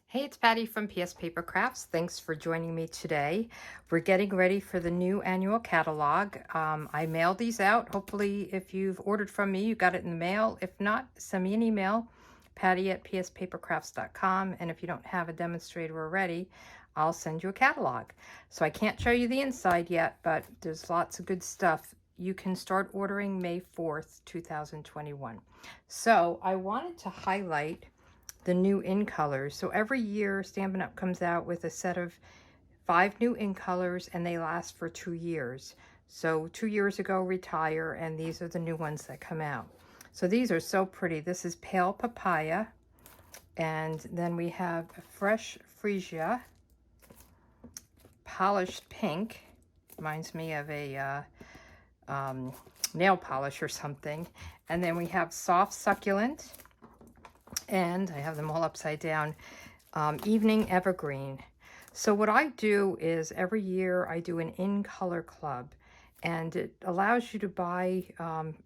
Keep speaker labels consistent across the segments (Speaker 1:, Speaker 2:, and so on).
Speaker 1: Hey, it's Patty from PS Paper Crafts. Thanks for joining me today. We're getting ready for the new annual catalog. I mailed these out. Hopefully, if you've ordered from me, you got it in the mail. If not, send me an email, patty@pspapercrafts.com. And if you don't have a demonstrator already, I'll send you a catalog. So I can't show you the inside yet, but there's lots of good stuff. You can start ordering May 4th, 2021. So I wanted to highlight the new in colors. So every year Stampin' Up comes out with a set of 5 new in colors, and they last for 2 years. So 2 years ago, Retire, and these are the new ones that come out. So these are so pretty. This is Pale Papaya, and then we have Fresh Freesia, Polished Pink, reminds me of a nail polish or something, and then we have Soft Succulent, and I have them all upside down, Evening Evergreen. So what I do is every year I do an in-color club, and it allows you to buy,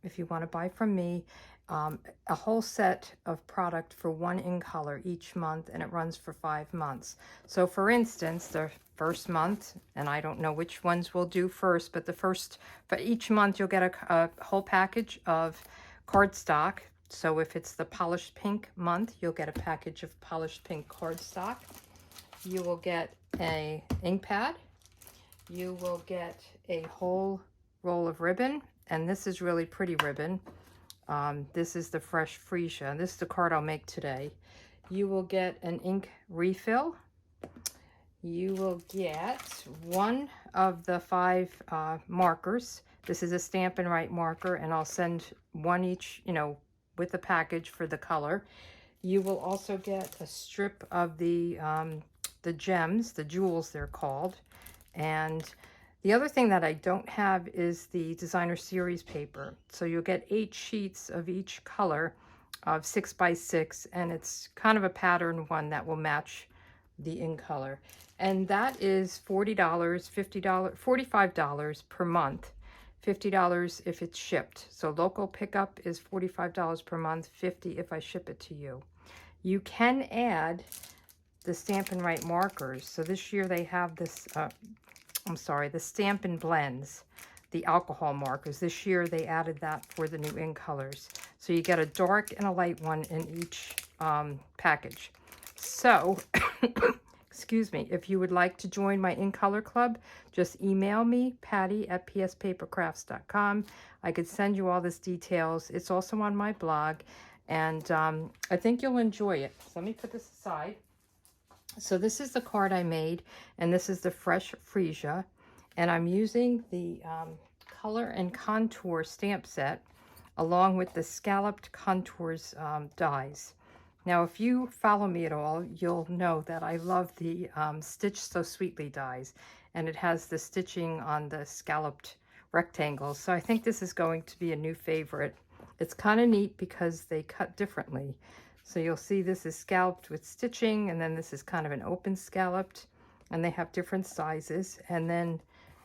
Speaker 1: if you want to buy from me, a whole set of product for one in color each month, and it runs for 5 months. So for instance, the first month, and I don't know which ones we'll do first, but for each month you'll get a whole package of cardstock. So if it's the Polished Pink month, you'll get a package of Polished Pink cardstock. You will get a ink pad. You will get a whole roll of ribbon, and this is really pretty ribbon. This is the Fresh Freesia. This is the card I'll make today. You will get an ink refill. You will get one of the 5 markers. This is a Stampin' Right marker, and I'll send one each, with the package for the color. You will also get a strip of the gems, the jewels they're called. And the other thing that I don't have is the designer series paper. So you'll get 8 sheets of each color of 6 by 6, and it's kind of a pattern one that will match the in color. And that is $40, $50, $45 per month. $50 if it's shipped. So local pickup is $45 per month, $50 if I ship it to you. You can add the Stampin' Right markers. So this year they have this, the Stampin' Blends, the alcohol markers. This year they added that for the new in colors. So you get a dark and a light one in each package. So, excuse me, if you would like to join my in color club, just email me, patty@pspapercrafts.com. I could send you all this details. It's also on my blog, and I think you'll enjoy it. So let me put this aside. So this is the card I made, and this is the Fresh Freesia, and I'm using the Color and Contour stamp set along with the Scalloped Contours dies. Now, if you follow me at all, you'll know that I love the Stitch So Sweetly dies, and it has the stitching on the scalloped rectangles. So I think this is going to be a new favorite. It's kind of neat because they cut differently. So you'll see this is scalloped with stitching, and then this is kind of an open scalloped, and they have different sizes. And then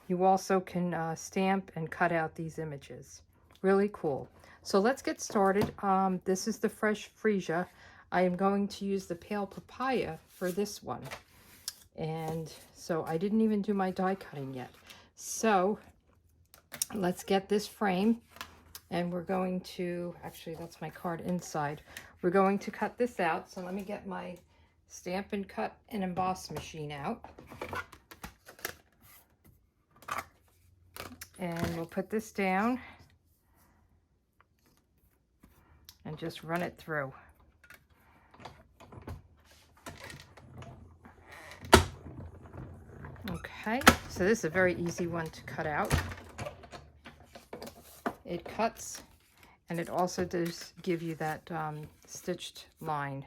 Speaker 1: you also can stamp and cut out these images. Really cool. So let's get started. This is the Fresh Freesia. I am going to use the Pale Papaya for this one. And so I didn't even do my die cutting yet. So let's get this frame, and we're going to, actually that's my card inside. We're going to cut this out. So let me get my Stampin' Cut and Emboss machine out. And we'll put this down and just run it through. Okay, so this is a very easy one to cut out. It cuts, and it also does give you that stitched line.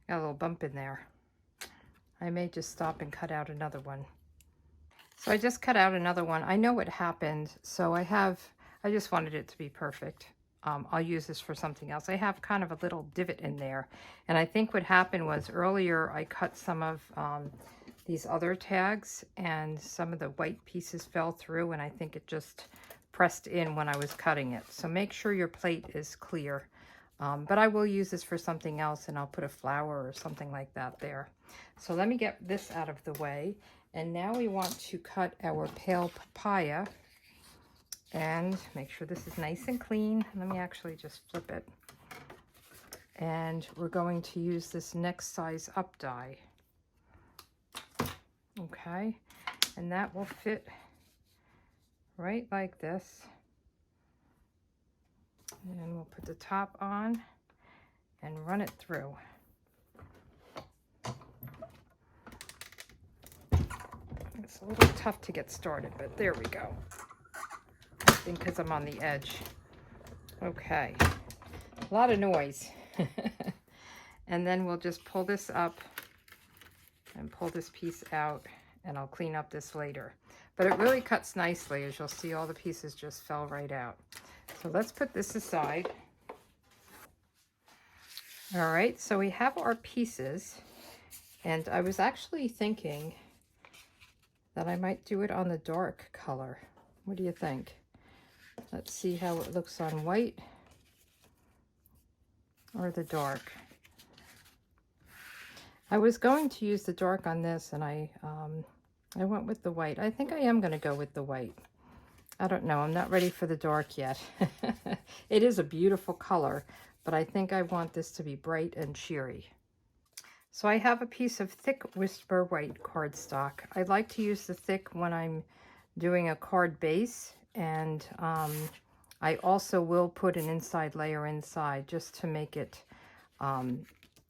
Speaker 1: Got a little bump in there. I may just stop and cut out another one. So I just cut out another one. I know what happened, so I just wanted it to be perfect. I'll use this for something else. I have kind of a little divot in there, and I think what happened was earlier I cut some of these other tags, and some of the white pieces fell through, and I think it just pressed in when I was cutting it. So make sure your plate is clear. But I will use this for something else, and I'll put a flower or something like that there. So let me get this out of the way. And now we want to cut our pale papaya and make sure this is nice and clean. Let me actually just flip it. And we're going to use this next size up die. Okay, and that will fit right like this. And then we'll put the top on and run it through. It's a little tough to get started, but there we go. I think because I'm on the edge. Okay, a lot of noise. And then we'll just pull this up and pull this piece out, and I'll clean up this later. But it really cuts nicely. As you'll see, all the pieces just fell right out. So let's put this aside. All right, so we have our pieces, and I was actually thinking that I might do it on the dark color. What do you think? Let's see how it looks on white or the dark. I was going to use the dark on this, and I went with the white. I think I am going to go with the white. I don't know. I'm not ready for the dark yet. It is a beautiful color, but I think I want this to be bright and cheery. So I have a piece of thick Whisper White cardstock. I like to use the thick when I'm doing a card base, and I also will put an inside layer inside just to make it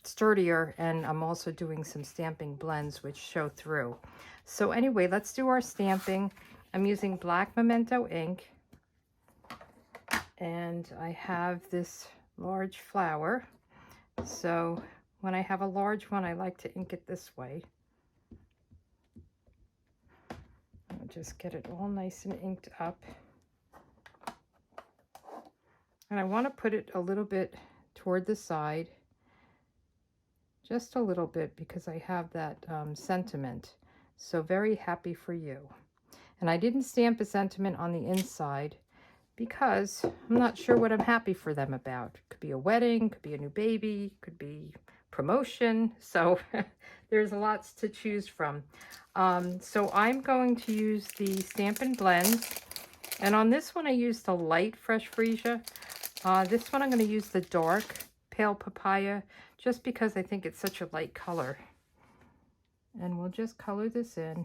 Speaker 1: sturdier, and I'm also doing some stamping blends which show through. So anyway, let's do our stamping. I'm using black Memento ink, and I have this large flower. So when I have a large one, I like to ink it this way. I'll just get it all nice and inked up. And I want to put it a little bit toward the side, just a little bit, because I have that sentiment. So very happy for you. And I didn't stamp a sentiment on the inside because I'm not sure what I'm happy for them about. Could be a wedding, could be a new baby, could be promotion. So there's lots to choose from. So I'm going to use the Stampin' Blends. And on this one, I used the light Fresh Freesia. This one, I'm going to use the dark Pale Papaya, just because I think it's such a light color. And we'll just color this in.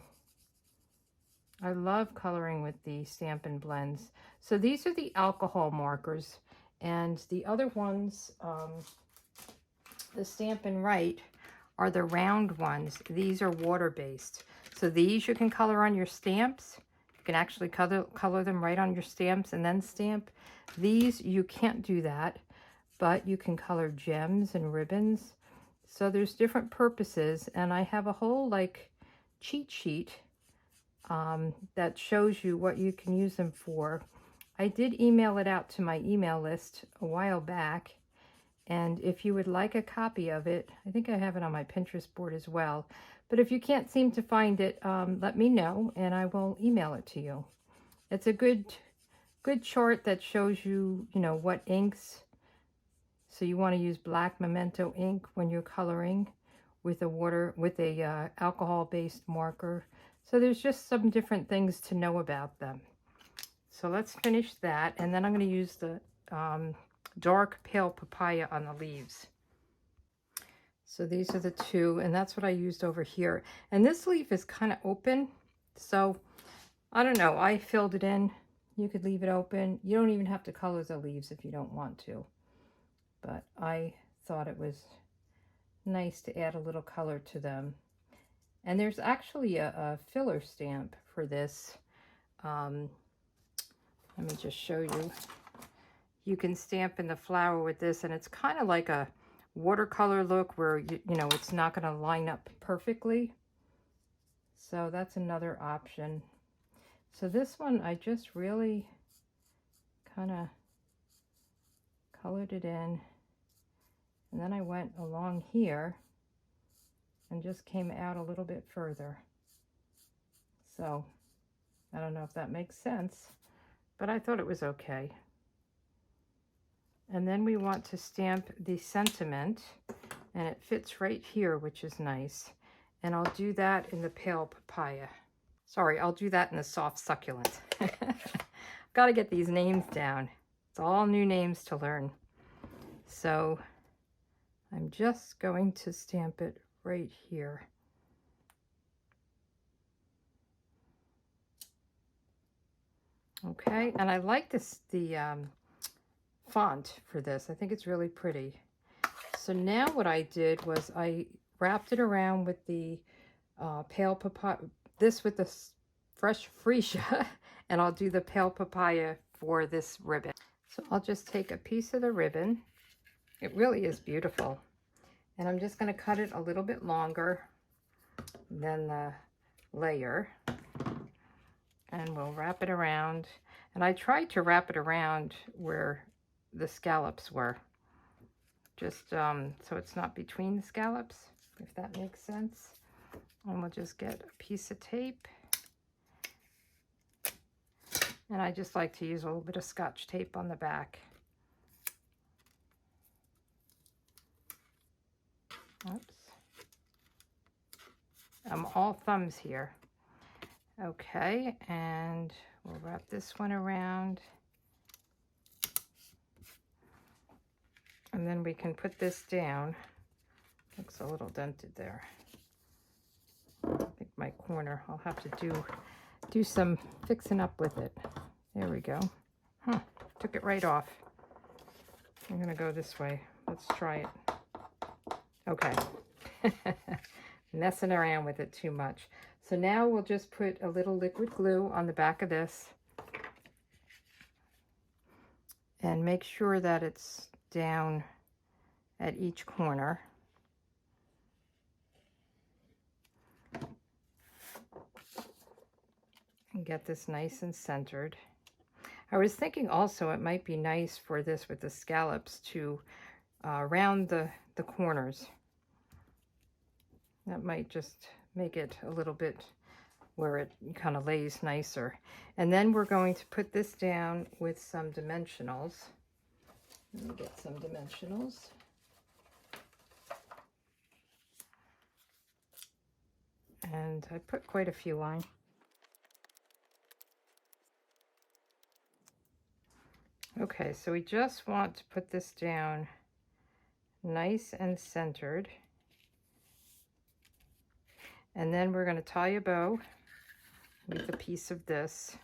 Speaker 1: I love coloring with the Stampin' Blends. So these are the alcohol markers, and the other ones, the Stampin' Right, are the round ones. These are water-based. So these you can color on your stamps. You can actually color them right on your stamps and then stamp. These, you can't do that, but you can color gems and ribbons. So there's different purposes, and I have a whole like cheat sheet that shows you what you can use them for. I did email it out to my email list a while back, and if you would like a copy of it, I think I have it on my Pinterest board as well. But if you can't seem to find it, let me know and I will email it to you. It's a good chart that shows you, what inks. So you want to use black Memento ink when you're coloring with a alcohol-based marker. So there's just some different things to know about them. So let's finish that, and then I'm going to use the dark Pale Papaya on the leaves. So these are the two, and that's what I used over here. And this leaf is kind of open, so I don't know. I filled it in. You could leave it open. You don't even have to color the leaves if you don't want to. But I thought it was nice to add a little color to them. And there's actually a filler stamp for this. Let me just show you. You can stamp in the flower with this, and it's kind of like a watercolor look where, you know, it's not going to line up perfectly. So that's another option. So this one, I just really kind of colored it in. And then I went along here and just came out a little bit further. So I don't know if that makes sense, but I thought it was okay. And then we want to stamp the sentiment, and it fits right here, which is nice. And I'll do that in the pale papaya. Sorry, I'll do that in the soft succulent. Got to get these names down. It's all new names to learn. So I'm just going to stamp it right here. Okay, and I like the font for this. I think it's really pretty. So now what I did was I wrapped it around with the pale papaya, this with the fresh freesia, and I'll do the pale papaya for this ribbon. So I'll just take a piece of the ribbon. It really is beautiful. And I'm just going to cut it a little bit longer than the layer. And we'll wrap it around. And I tried to wrap it around where the scallops were. Just so it's not between the scallops, if that makes sense. And we'll just get a piece of tape. And I just like to use a little bit of Scotch tape on the back. Oops. I'm all thumbs here. Okay, and we'll wrap this one around. And then we can put this down. Looks a little dented there. I think my corner, I'll have to do some fixing up with it. There we go. Took it right off. I'm gonna go this way. Let's try it. Okay. Messing around with it too much. So now we'll just put a little liquid glue on the back of this and make sure that it's down at each corner. And get this nice and centered. I was thinking also it might be nice for this with the scallops to round the corners. That might just make it a little bit where it kind of lays nicer. And then we're going to put this down with some dimensionals. Let me get some dimensionals. And I put quite a few on. Okay, so we just want to put this down nice and centered. And then we're going to tie a bow with a piece of this.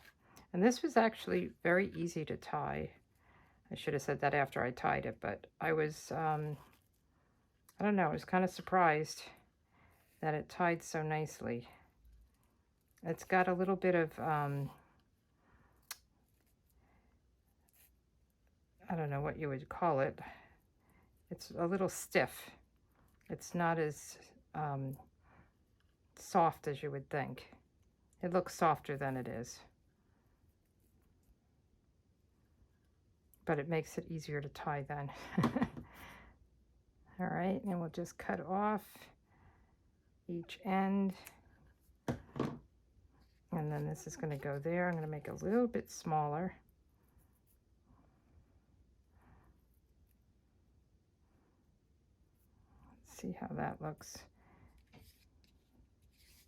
Speaker 1: And this was actually very easy to tie. I should have said that after I tied it, but I was, I don't know, I was kind of surprised that it tied so nicely. It's got a little bit of, I don't know what you would call it. It's a little stiff. It's not as soft as you would think. It looks softer than it is. But it makes it easier to tie then. All right, and we'll just cut off each end. And then this is going to go there. I'm going to make it a little bit smaller. Let's see how that looks.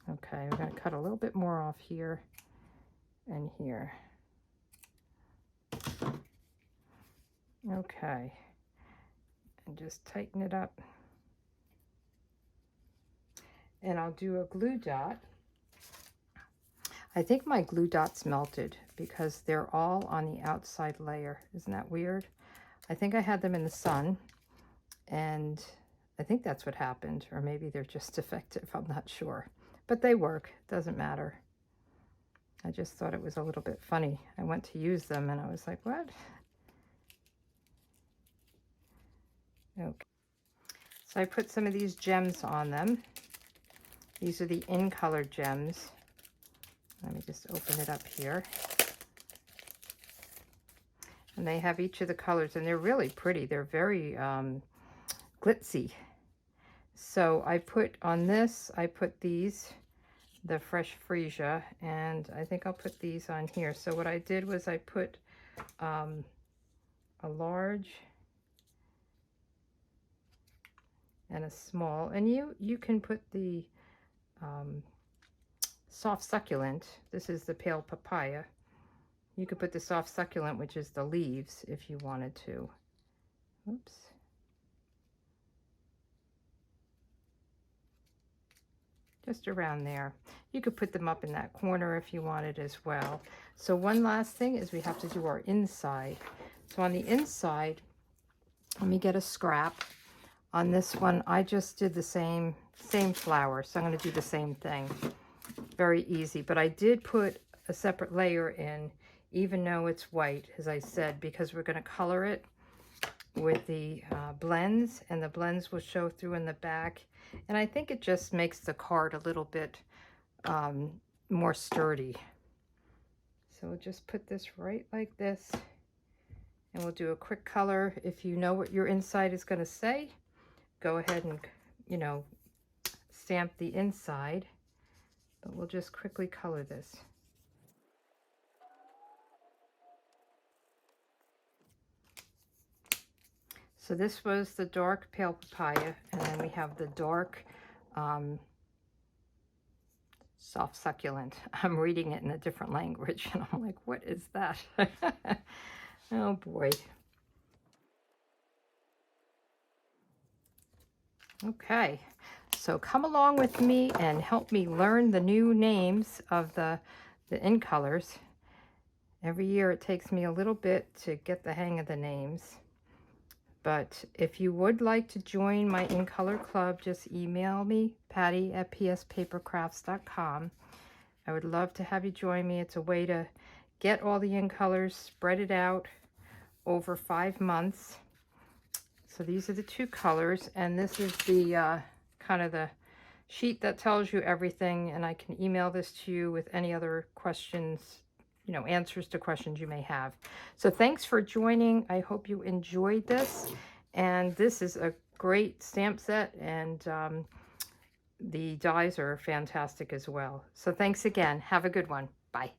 Speaker 1: Okay, we're going to cut a little bit more off here and here. Okay, and just tighten it up. And I'll do a glue dot. I think my glue dots melted because they're all on the outside layer. Isn't that weird? I think I had them in the sun, and I think that's what happened, or maybe they're just defective. I'm not sure. But they work, doesn't matter. I just thought it was a little bit funny. I went to use them and I was like, what? Okay. So I put some of these gems on them. These are the in color gems. Let me just open it up here. And they have each of the colors, and they're really pretty. They're very glitzy. So I put on this, I put these, the fresh freesia, and I think I'll put these on here. So what I did was I put a large and a small, and you can put the soft succulent. This is the pale papaya. You could put the soft succulent, which is the leaves, if you wanted to. Oops. Just around there. You could put them up in that corner if you wanted as well. So one last thing is we have to do our inside. So on the inside, let me get a scrap. On this one, I just did the same flower, so I'm going to do the same thing. Very easy, but I did put a separate layer in, even though it's white, as I said, because we're going to color it with the blends, and the blends will show through in the back. And I think it just makes the card a little bit more sturdy. So we'll just put this right like this, and we'll do a quick color. If you know what your inside is going to say, go ahead and, you know, stamp the inside, but we'll just quickly color this. So this was the dark pale papaya, and then we have the dark soft succulent. I'm reading it in a different language, and I'm like, what is that? Oh boy. Okay, so come along with me and help me learn the new names of the in colors. Every year it takes me a little bit to get the hang of the names. But if you would like to join my In Color Club, just email me, patty@pspapercrafts.com. I would love to have you join me. It's a way to get all the in colors, spread it out over 5 months. So these are the 2 colors, and this is the kind of the sheet that tells you everything, and I can email this to you with any other questions, you know, answers to questions you may have. So thanks for joining. I hope you enjoyed this, and this is a great stamp set, and the dies are fantastic as well. So thanks again. Have a good one. Bye.